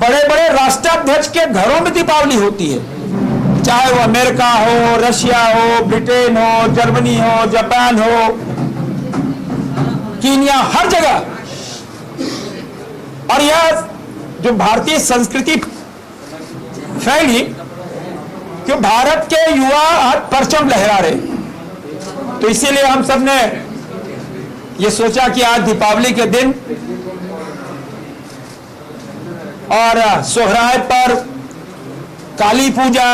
बड़े बड़े राष्ट्राध्यक्ष के घरों में दीपावली होती है, चाहे वो अमेरिका हो, रशिया हो, ब्रिटेन हो, जर्मनी हो, जापान हो, कीनिया, हर जगह। और यह जो भारतीय संस्कृति फैली कि भारत के युवा आज परचम लहरा रहे, तो इसीलिए हम सब ने ये सोचा कि आज दीपावली के दिन और सोहराय पर, काली पूजा,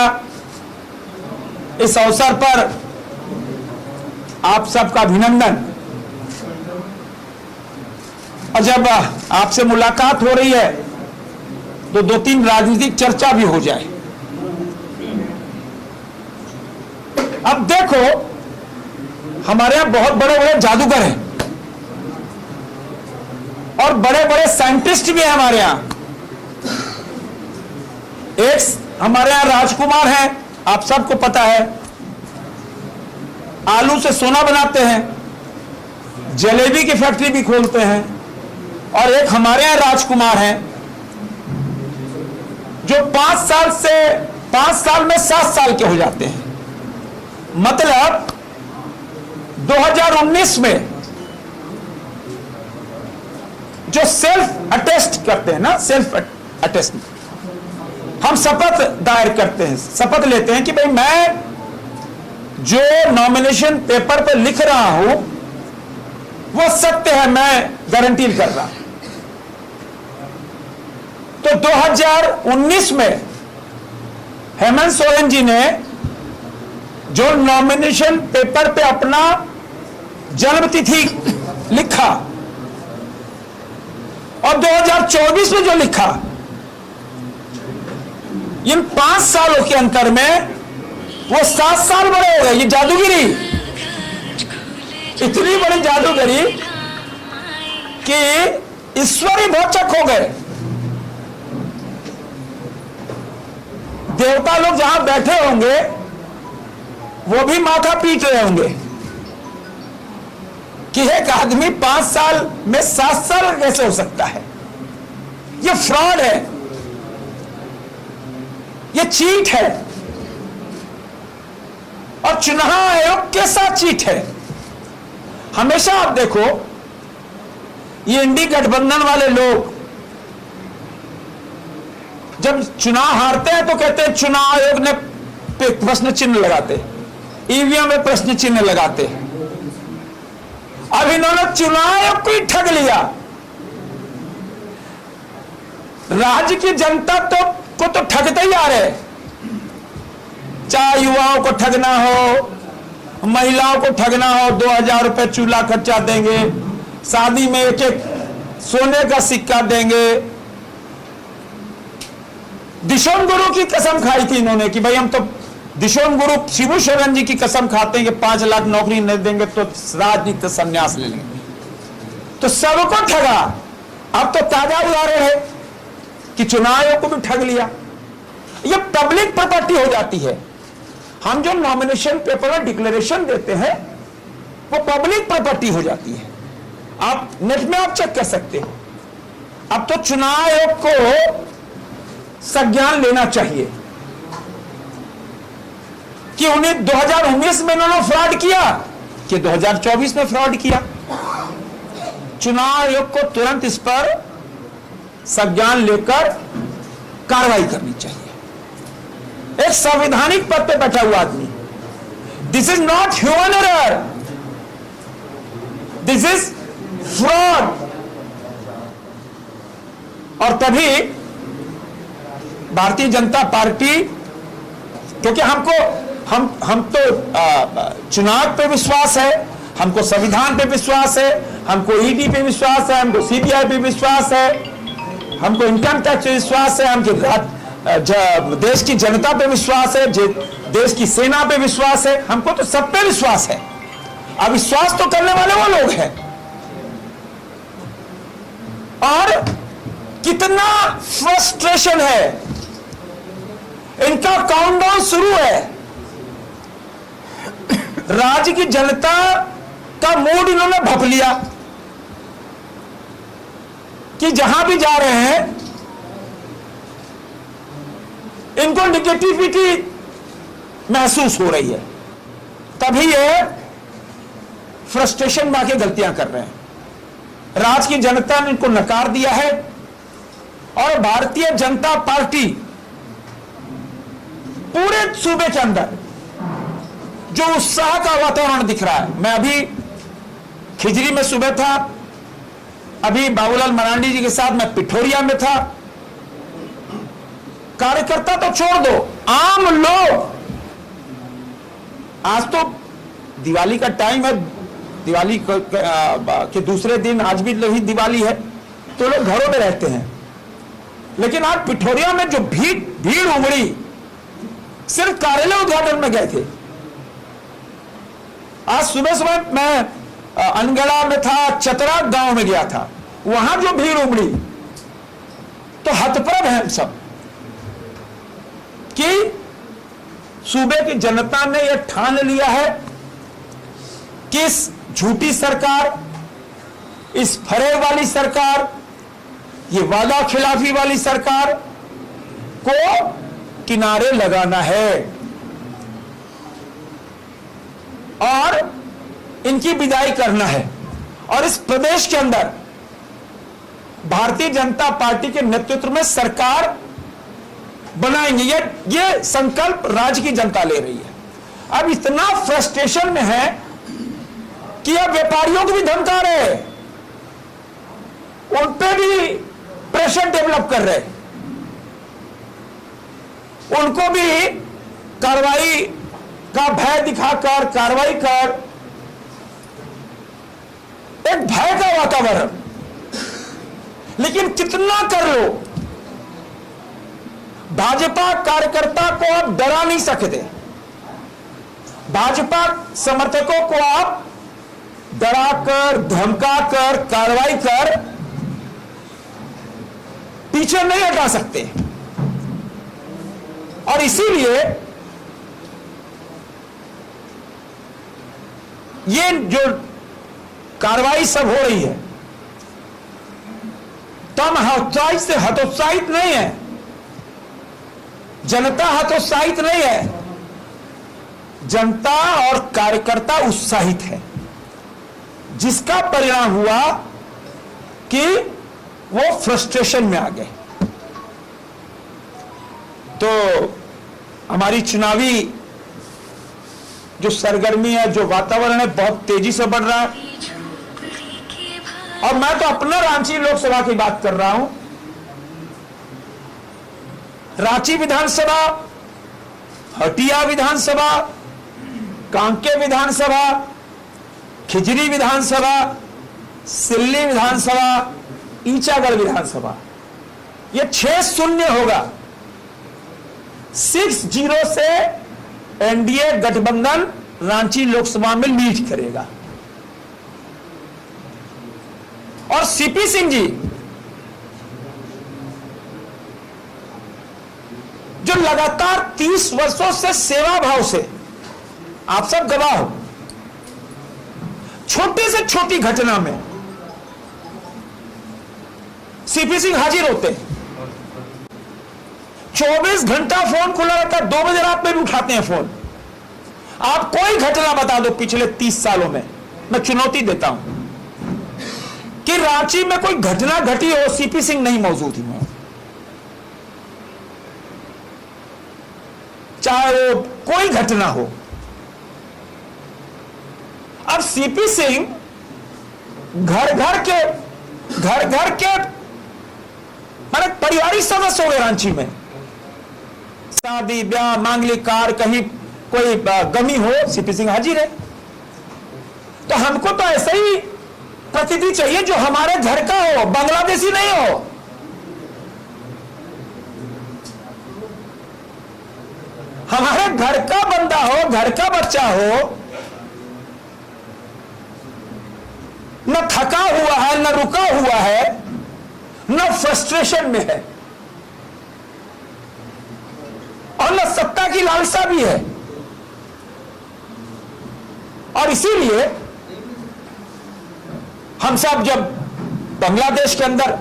इस अवसर पर आप सबका अभिनंदन। और जब आपसे मुलाकात हो रही है तो दो तीन राजनीतिक चर्चा भी हो जाए। अब देखो, हमारे यहां बहुत बड़े बड़े जादूगर हैं और बड़े बड़े साइंटिस्ट भी हैं हमारे यहां। एक हमारे यहां राजकुमार हैं, आप सबको पता है, आलू से सोना बनाते हैं, जलेबी की फैक्ट्री भी खोलते हैं। और एक हमारे यहां राजकुमार हैं जो 5 साल में 7 साल के हो जाते हैं। मतलब 2019 में जो सेल्फ अटेस्ट करते हैं ना, सेल्फ अटेस्ट, हम शपथ दायर करते हैं, शपथ लेते हैं कि भाई मैं जो नॉमिनेशन पेपर पर लिख रहा हूं वो सत्य है, मैं गारंटी कर रहा हूं। तो 2019 में हेमंत सोरेन जी ने जो नॉमिनेशन पेपर पे अपना जन्मतिथि लिखा और 2024 में जो लिखा, इन 5 सालों के अंतर में वो 7 साल बड़े हो गए। ये जादूगिरी, इतनी बड़ी जादूगरी कि ईश्वर ही भौचक हो गए। देवता लोग जहां बैठे होंगे वो भी माथा पीट रहे होंगे कि एक आदमी 5 साल में 7 साल कैसे हो सकता है। ये फ्रॉड है, ये चीट है। और चुनाव आयोग के साथ चीट है। हमेशा आप देखो, ये इंडी गठबंधन वाले लोग जब चुनाव हारते हैं तो कहते हैं चुनाव आयोग ने प्रश्न चिन्ह लगाते, ईवीएम में प्रश्न चिन्ह लगाते। अब इन्होंने चुनाव आयोग को ही ठग लिया। राज्य की जनता को तो ठगते ही आ रहे, चाहे युवाओं को ठगना हो, महिलाओं को ठगना हो, 2000 रुपए चूल्हा खर्चा देंगे, शादी में एक एक सोने का सिक्का देंगे। दिशोम गुरु की कसम खाई थी इन्होंने कि भाई हम तो दिशोम गुरु शिबू सोरेन जी की कसम खाते हैं कि 5 लाख नौकरी नहीं देंगे तो राजनीति संन्यास ले लेंगे। तो सबको ठगा। अब तो ताजा उदाहरण है कि चुनाव आयोग को भी ठग लिया। ये पब्लिक प्रॉपर्टी हो जाती है। हम जो नॉमिनेशन पेपर में डिक्लेरेशन देते हैं वो पब्लिक प्रॉपर्टी हो जाती है। आप नेट में आप चेक कर सकते हो। अब तो चुनाव आयोग को संज्ञान लेना चाहिए कि उन्हें 2019 में इन्होंने फ्रॉड किया कि 2024 में फ्रॉड किया। चुनाव आयोग को तुरंत इस पर संज्ञान लेकर कार्रवाई करनी चाहिए। एक संवैधानिक पद पे बैठा हुआ आदमी, this is not human error, this is fraud. और तभी भारतीय जनता पार्टी, क्योंकि हम तो चुनाव पे विश्वास है, हमको संविधान पे विश्वास है, हमको ईडी पे विश्वास है, हमको सीबीआई पे विश्वास है, हमको इनकम टैक्स पे विश्वास है, हमको देश की जनता पे विश्वास है, देश की सेना पे विश्वास है, हमको तो सब पे विश्वास है। अविश्वास तो करने वाले वो लोग हैं। और कितना फ्रस्ट्रेशन है, इनका काउंटडाउन शुरू है। राज्य की जनता का मूड इन्होंने भप लिया कि जहां भी जा रहे हैं इनको निगेटिविटी महसूस हो रही है, तभी ये फ्रस्ट्रेशन में आके गलतियां कर रहे हैं। राज्य की जनता ने इनको नकार दिया है और भारतीय जनता पार्टी पूरे सूबे के अंदर जो उत्साह का वातावरण दिख रहा है। मैं अभी खिजरी में सुबह था, अभी बाबूलाल मरांडी जी के साथ मैं पिठोरिया में था। कार्यकर्ता तो छोड़ दो, आम लोग, आज तो दिवाली का टाइम है, दिवाली के दूसरे दिन आज भी दिवाली है, तो लोग घरों में रहते हैं, लेकिन आज पिठोरिया में जो भीड़ उमड़ी, सिर्फ कार्यालय उद्घाटन में गए थे। आज सुबह सुबह मैं अनगढ़ा में था, चतरा गांव में गया था, वहां जो भीड़ उमड़ी, तो हतप्रभ है हम सब कि सूबे की जनता ने यह ठान लिया है कि इस झूठी सरकार, इस फरेब वाली सरकार, ये वादा खिलाफी वाली सरकार को किनारे लगाना है और इनकी विदाई करना है। और इस प्रदेश के अंदर भारतीय जनता पार्टी के नेतृत्व में सरकार बनाएंगे, ये संकल्प राज्य की जनता ले रही है। अब इतना फ्रस्ट्रेशन में है कि अब व्यापारियों को भी धमका रहे, उन पे भी प्रेशर डेवलप कर रहे, उनको भी कार्रवाई का भय दिखाकर कार्रवाई कर, एक भय का वातावरण। लेकिन कितना कर लो, भाजपा कार्यकर्ता को आप डरा नहीं सकते, भाजपा समर्थकों को आप डराकर धमकाकर कार्रवाई कर पीछे नहीं हटा सकते। और इसीलिए ये जो कार्रवाई सब हो रही है, तो हम हतोत्साहित नहीं है, जनता हतोत्साहित नहीं है, जनता और कार्यकर्ता उत्साहित है, जिसका परिणाम हुआ कि वो फ्रस्ट्रेशन में आ गए। तो हमारी चुनावी जो सरगर्मी है, जो वातावरण है, बहुत तेजी से बढ़ रहा है। और मैं तो अपना रांची लोकसभा की बात कर रहा हूं। रांची विधानसभा, हटिया विधानसभा, कांके विधानसभा, खिजरी विधानसभा, सिल्ली विधानसभा, ईचागढ़ विधानसभा, ये 6-0 होगा। 6-0 से एनडीए गठबंधन रांची लोकसभा में लीड करेगा। और सीपी सिंह जी जो लगातार 30 वर्षों से सेवा भाव से, आप सब गवाह हो, छोटी से छोटी घटना में सीपी सिंह हाजिर होते, 24 घंटा फोन खुला रहता, 2 बजे रात में भी उठाते हैं फोन। आप कोई घटना बता दो पिछले 30 सालों में, मैं चुनौती देता हूं कि रांची में कोई घटना घटी हो, सीपी सिंह नहीं मौजूद ही, चाहे वो कोई घटना हो। अब सीपी सिंह घर घर के माने पारिवारिक सदस्य हो गए रांची में। शादी ब्याह मांगलिक कार्य, कहीं कोई गमी हो, सीपी सिंह हाजिर है। तो हमको तो ऐसा ही प्रतिनिधि चाहिए जो हमारे घर का हो, बांग्लादेशी नहीं हो। हमारे घर का बंदा हो, घर का बच्चा हो, न थका हुआ है, न रुका हुआ है, न फ्रस्ट्रेशन में है, और न सत्ता की लालसा भी है। और इसीलिए हम सब जब बांग्लादेश के अंदर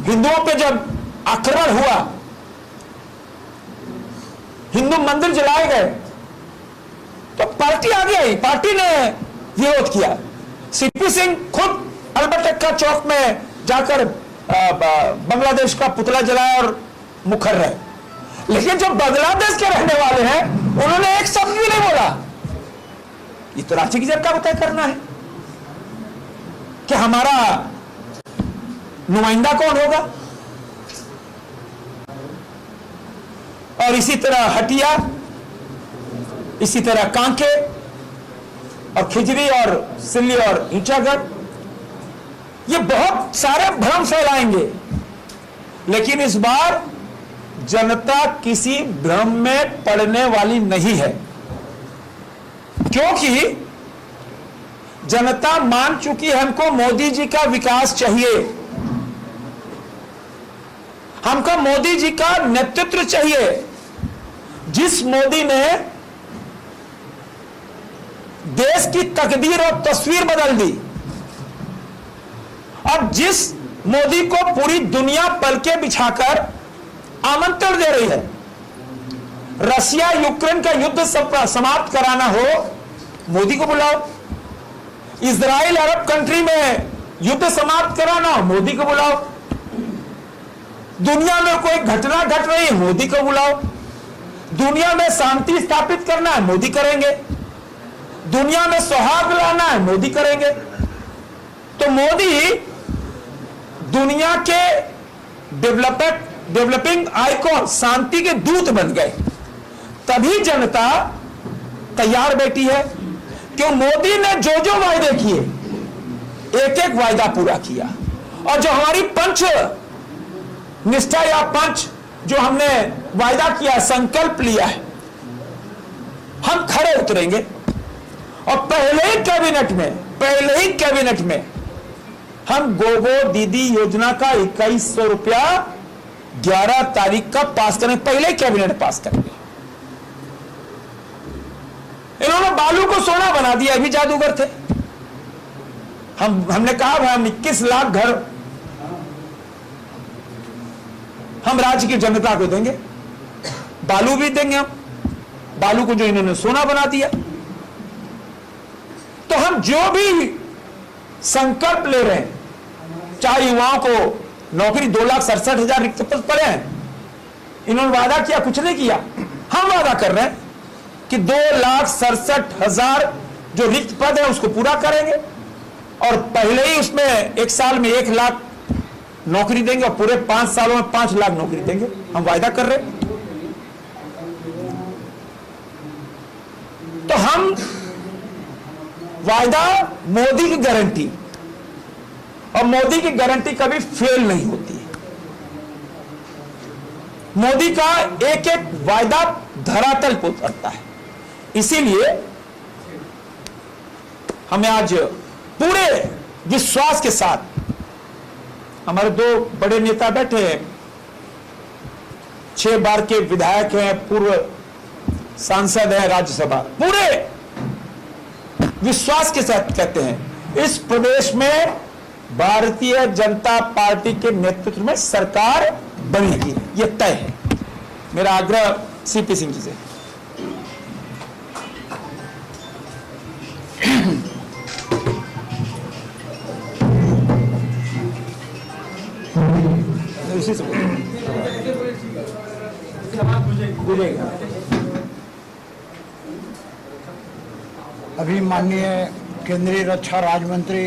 हिंदुओं पे जब आक्रमण हुआ, हिंदू मंदिर जलाए गए, तो पार्टी आगे आई, पार्टी ने विरोध किया। सीपी सिंह खुद अल्बर्ट चौक में जाकर बांग्लादेश का पुतला जलाया और मुखर रहे। लेकिन जो बांग्लादेश के रहने वाले हैं उन्होंने एक शब्द भी नहीं बोला। ये तो रांची की जनता को तय करना है कि हमारा नुमाइंदा कौन होगा। और इसी तरह हटिया, इसी तरह कांके और खिजरी और सिल्ली और ईटागढ़, ये बहुत सारे भ्रम फैलाएंगे। लेकिन इस बार जनता किसी भ्रम में पड़ने वाली नहीं है, क्योंकि जनता मान चुकी है हमको मोदी जी का विकास चाहिए, हमको मोदी जी का नेतृत्व चाहिए। जिस मोदी ने देश की तकदीर और तस्वीर बदल दी, और जिस मोदी को पूरी दुनिया पलके बिछाकर आमंत्रण दे रही है, रशिया यूक्रेन का युद्ध समाप्त कराना हो मोदी को बुलाओ, इजराइल अरब कंट्री में युद्ध समाप्त कराना हो मोदी को बुलाओ, दुनिया में कोई घटना घट रही है मोदी को बुलाओ, दुनिया में शांति स्थापित करना है मोदी करेंगे, दुनिया में सौहार्द लाना है मोदी करेंगे। तो मोदी दुनिया के डेवलपिंग आइकॉन, शांति के दूत बन गए। तभी जनता तैयार बैठी है, क्यों मोदी ने जो जो वायदे किए एक एक वायदा पूरा किया। और जो हमारी पंच निष्ठा या पंच जो हमने वायदा किया, संकल्प लिया है, हम खड़े उतरेंगे। और पहले ही कैबिनेट में हम गोगो दीदी योजना का 2100 रुपया 11 तारीख का पास करेंगे, पहले ही कैबिनेट पास करेंगे। इन्होंने बालू को सोना बना दिया, अभी जादूगर थे। हमने कहा भाई हम 21 लाख घर हम राज्य की जनता को देंगे, बालू भी देंगे हम, बालू को जो इन्होंने सोना बना दिया। तो हम जो भी संकल्प ले रहे हैं, चाहे युवाओं को नौकरी 2,67,000 रिक्त पद पड़े हैं, इन्होंने वादा किया, कुछ नहीं किया। हम वादा कर रहे हैं कि 2,67,000 जो रिक्त पद है उसको पूरा करेंगे, और पहले ही उसमें एक साल में 1 लाख नौकरी देंगे, और पूरे 5 सालों में 5 लाख नौकरी देंगे। हम वायदा कर रहे हैं। तो हम वायदा, मोदी की गारंटी, और मोदी की गारंटी कभी फेल नहीं होती है। मोदी का एक एक वायदा धरातल पर उतरता है। इसीलिए हमें आज पूरे विश्वास के साथ, हमारे 2 बड़े नेता बैठे हैं, 6 बार के विधायक हैं, पूर्व सांसद हैं राज्यसभा, पूरे विश्वास के साथ कहते हैं इस प्रदेश में भारतीय जनता पार्टी के नेतृत्व में सरकार बनेगी, यह तय है। मेरा आग्रह सीपी सिंह जी से। अभी माननीय केंद्रीय रक्षा राज्य मंत्री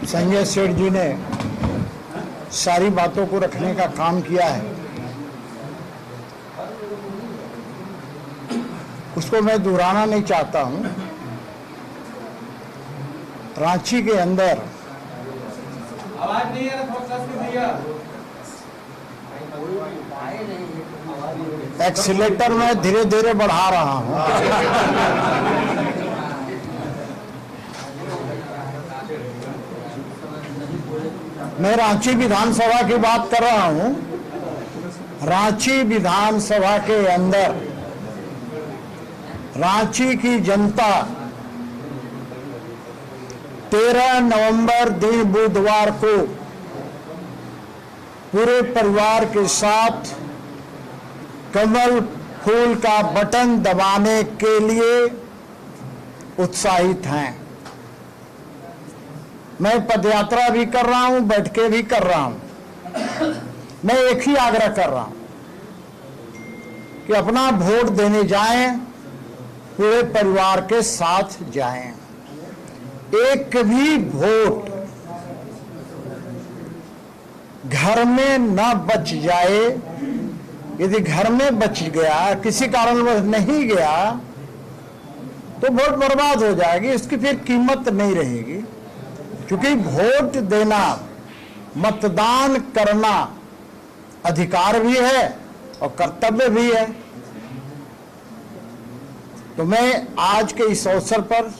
संजय सेठ जी ने सारी बातों को रखने का काम किया है, उसको मैं दोहराना नहीं चाहता हूं। रांची के अंदर आवाज नहीं है, एक्सीलेटर में धीरे धीरे बढ़ा रहा हूं। मैं रांची विधानसभा की बात कर रहा हूं। रांची विधानसभा के अंदर रांची की जनता 13 नवंबर दिन बुधवार को पूरे परिवार के साथ कमल फूल का बटन दबाने के लिए उत्साहित हैं। मैं पदयात्रा भी कर रहा हूं, बैठ के भी कर रहा हूं। मैं एक ही आग्रह कर रहा हूं कि अपना वोट देने जाएं, पूरे परिवार के साथ जाएं। एक भी वोट घर में न बच जाए। यदि घर में बच गया, किसी कारणवश नहीं गया, तो वोट बर्बाद हो जाएगी, इसकी फिर कीमत नहीं रहेगी। क्योंकि वोट देना, मतदान करना अधिकार भी है और कर्तव्य भी है। तो मैं आज के इस अवसर पर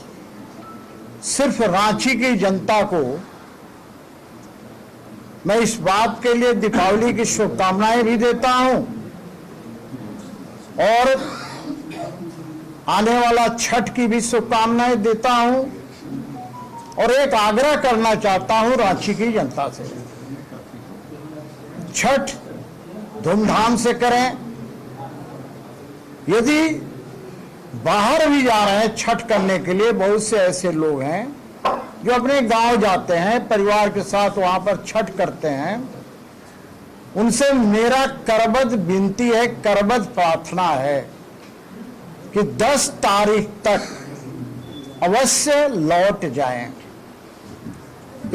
सिर्फ रांची की जनता को मैं इस बात के लिए दीपावली की शुभकामनाएं भी देता हूं और आने वाला छठ की भी शुभकामनाएं देता हूं और एक आग्रह करना चाहता हूं रांची की जनता से। छठ धूमधाम से करें। यदि बाहर भी जा रहे हैं छठ करने के लिए, बहुत से ऐसे लोग हैं जो अपने गांव जाते हैं, परिवार के साथ वहां पर छठ करते हैं। उनसे मेरा करबद्ध विनती है, करबद्ध प्रार्थना है कि 10 तारीख तक अवश्य लौट जाएं।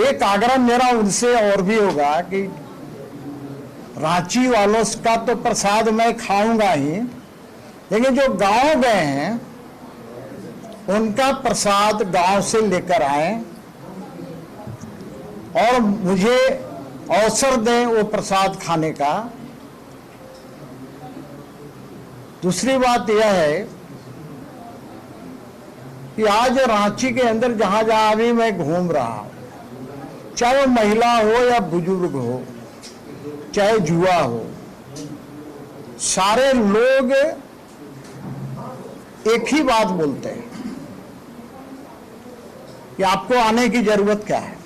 एक आग्रह मेरा उनसे और भी होगा कि रांची वालों का तो प्रसाद मैं खाऊंगा ही, लेकिन जो गांव गए हैं उनका प्रसाद गांव से लेकर आए और मुझे अवसर दें वो प्रसाद खाने का। दूसरी बात यह है कि आज रांची के अंदर जहां जहां भी मैं घूम रहा हूं, चाहे वो महिला हो या बुजुर्ग हो, चाहे जुआ हो, सारे लोग एक ही बात बोलते हैं कि आपको आने की जरूरत क्या है।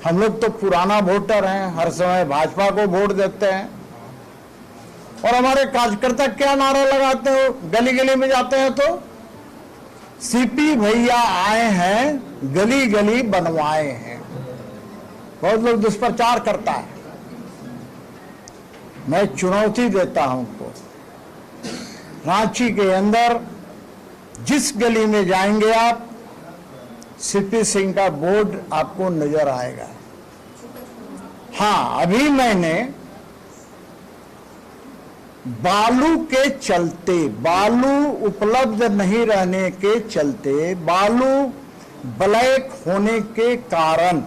हम लोग तो पुराना वोटर हैं, हर समय भाजपा को वोट देते हैं। और हमारे कार्यकर्ता क्या नारा लगाते हो, गली गली में जाते हैं तो सीपी भैया आए हैं, गली गली बनवाए हैं। बहुत लोग दुष्प्रचार करता है। मैं चुनौती देता हूं उनको, रांची के अंदर जिस गली में जाएंगे आप, सीपी सिंह का बोर्ड आपको नजर आएगा। हाँ, अभी मैंने बालू के चलते, बालू उपलब्ध नहीं रहने के चलते, बालू ब्लैक होने के कारण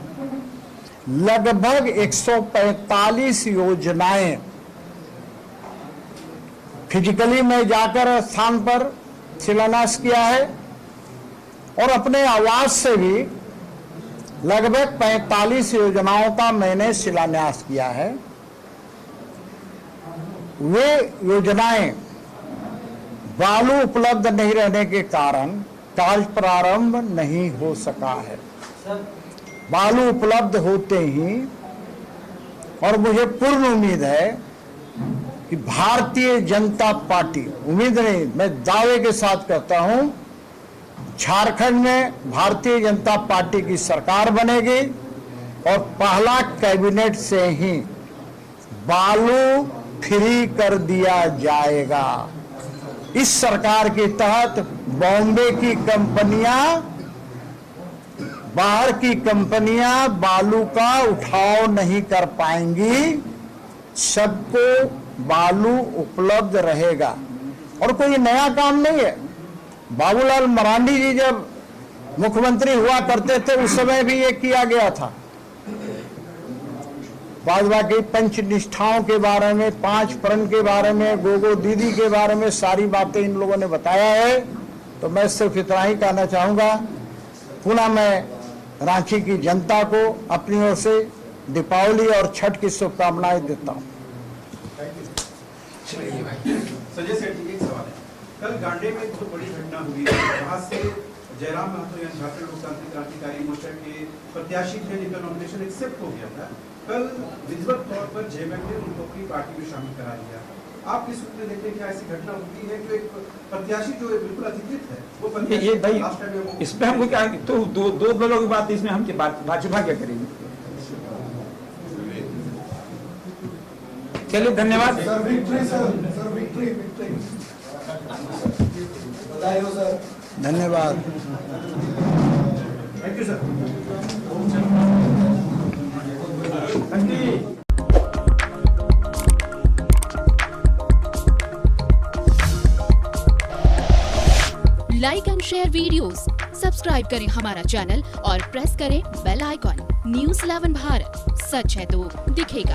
लगभग 145 योजनाएं फिजिकली मैं जाकर स्थान पर शिलान्यास किया है और अपने आवाज से भी लगभग 45 योजनाओं का मैंने शिलान्यास किया है। वे योजनाएं बालू उपलब्ध नहीं रहने के कारण कार्य प्रारंभ नहीं हो सका है। बालू उपलब्ध होते ही, और मुझे पूर्ण उम्मीद है कि भारतीय जनता पार्टी, उम्मीद नहीं, मैं दावे के साथ कहता हूं, झारखंड में भारतीय जनता पार्टी की सरकार बनेगी और पहला कैबिनेट से ही बालू फ्री कर दिया जाएगा। इस सरकार के तहत बॉम्बे की कंपनियां, बाहर की कंपनियां बालू का उठाव नहीं कर पाएंगी। सबको बालू उपलब्ध रहेगा और कोई नया काम नहीं है। बाबूलाल मरांडी जी जब मुख्यमंत्री हुआ करते थे उस समय भी ये किया गया था। बाद बाकी पंच निष्ठाओं के बारे में, 5 प्रण के बारे में, गोगो दीदी के बारे में सारी बातें इन लोगों ने बताया है। तो मैं सिर्फ इतना ही कहना चाहूंगा, पुनः मैं रांची की जनता को अपनी ओर से दीपावली और छठ की शुभकामनाएं देता हूं। संजय सेठ जी, एक सवाल है। कल गांडे में बहुत बड़ी घटना हुई है, वहां से जयराम महतो या झारखंड लोकतांत्रिक क्रांतिकारी मोर्चा के प्रत्याशी थे जिनका नॉमिनेशन एक्सेप्ट हो गया था। कल विधिवत तौर पर जेएमएम ने उनको अपनी पार्टी में शामिल करा दिया। आप किस रूप में देखते हैं, क्या ऐसी घटना होती है जो एक प्रत्याशी जो बिल्कुल अधिकृत है वो ये प्रत्याशी भाई लास्ट टाइम वो- इसमें हमको क्या, तो दो दलों की बात, इसमें हम भाजपा क्या करेंगे? चलिए धन्यवाद। Sir victory, sir victory, victory. बधाई हो सर। धन्यवाद। Thank you sir. Like and share videos, subscribe करें हमारा चैनल और प्रेस करें बेल आइकॉन। न्यूज़ 11 भारत, सच है तो दिखेगा।